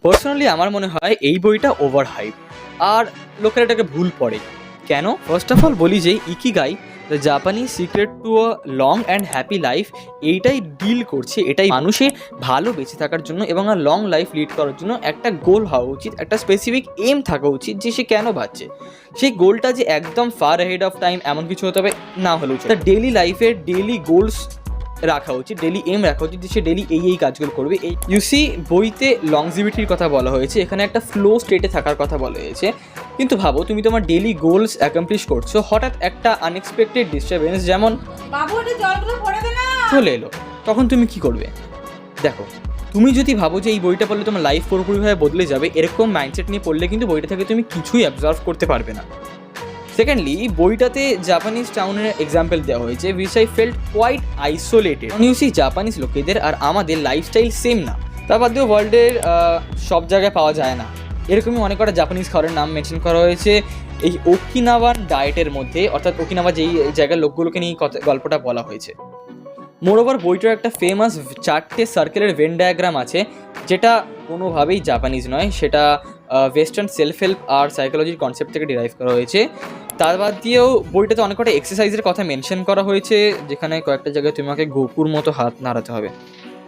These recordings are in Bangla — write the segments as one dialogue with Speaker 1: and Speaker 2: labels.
Speaker 1: পার্সোনালি আমার মনে হয় এই বইটা ওভার হাইপ আর লোকেরা এটাকে ভুল পড়ে। কেন? ফার্স্ট অফ অল বলি যে ikigai the Japanese secret to a long and happy life এইটাই ডিল করছে, এটাই মানুষের ভালো বেঁচে থাকার জন্য এবং আর লং লাইফ লিড করার জন্য একটা গোল হওয়া উচিত, একটা স্পেসিফিক এম থাকা উচিত যে সে কেন বাঁচছে। সেই গোলটা যে একদম ফার হেড অফ টাইম এমন কিছু হতে হবে না হলেও তার ডেইলি লাইফের ডেইলি গোলস রাখা উচিত, ডেইলি এম রাখা উচিত যে সে ডেইলি এই কাজগুলো করবে। এই ইউসি বইতে লংজিভিটির কথা বলা হয়েছে, এখানে একটা ফ্লো স্টেটে থাকার কথা বলা হয়েছে। কিন্তু ভাবো তুমি তোমার ডেইলি গোলস অ্যাকমপ্লিশ করছো, হঠাৎ একটা আনএক্সপেক্টেড ডিস্টারবেন্স যেমন চলে এলো, তখন তুমি কি করবে? দেখো, তুমি যদি ভাবো যে এই বইটা পড়লে তোমার লাইফ পুরোপুরিভাবে বদলে যাবে, এরকম মাইন্ডসেট নিয়ে পড়লে কিন্তু বইটা থেকে তুমি কিছুই অ্যাবজর্ভ করতে পারবে না। সেকেন্ডলি, বইটাতে জাপানিজ টাউনের এক্সাম্পল দেওয়া হয়েছে which I felt quite isolated. ইউসি জাপানিজ লোকেদের আর আমাদের লাইফস্টাইল সেম না, তার বাদ দিয়েও ওয়ার্ল্ডের সব জায়গায় পাওয়া যায় না। এরকমই অনেক কটা জাপানিজ খাবারের নাম মেনশন করা হয়েছে এই ওকিনাওয়ান ডায়েটের মধ্যে, অর্থাৎ ওকিনাওয়া যেই জায়গার লোকগুলোকে নিয়ে গল্পটা বলা হয়েছে। মোরওভার বইটার একটা ফেমাস 4টে সার্কেলের ভেন ডায়াগ্রাম আছে, যেটা কোনোভাবেই জাপানিজ নয়, সেটা ওয়েস্টার্ন সেলফ হেল্প আর সাইকোলজির কনসেপ্ট থেকে ডিরাইভ করা হয়েছে। তার বাদ দিয়েও বইটাতে অনেক কটা এক্সারসাইজের কথা মেনশন করা হয়েছে, যেখানে কয়েকটা জায়গায় তোমাকে গোকুর মতো হাত নাড়াতে হবে।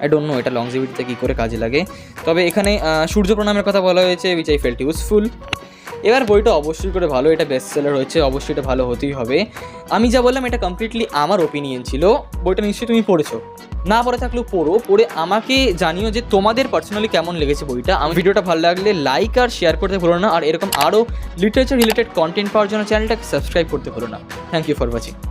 Speaker 1: আই ডোন্ট নো এটা লংজিভিটিতে কী করে কাজে লাগে, তবে এখানে সূর্য প্রণামের কথা বলা হয়েছে উইচ আই ফেল্ট ইউজফুল। এবার বইটা অবশ্যই করে ভালো, এটা বেস্ট সেলার হয়েছে, অবশ্যই এটা ভালো হতেই হবে। আমি যা বললাম এটা কমপ্লিটলি আমার ওপিনিয়ন ছিল, বইটা নিশ্চয়ই তুমি পড়েছো, না পড়ে থাকলেও পড়ে আমাকে জানিও যে তোমাদের পার্সোনালি কেমন লেগেছে বইটা। আমার ভিডিওটা ভালো লাগলে লাইক আর শেয়ার করতে ভুলো না, আর এরকম আরও লিটারেচার রিলেটেড কন্টেন্ট পাওয়ার জন্য চ্যানেলটাকে সাবস্ক্রাইব করতে ভুলো না। Thank you for watching.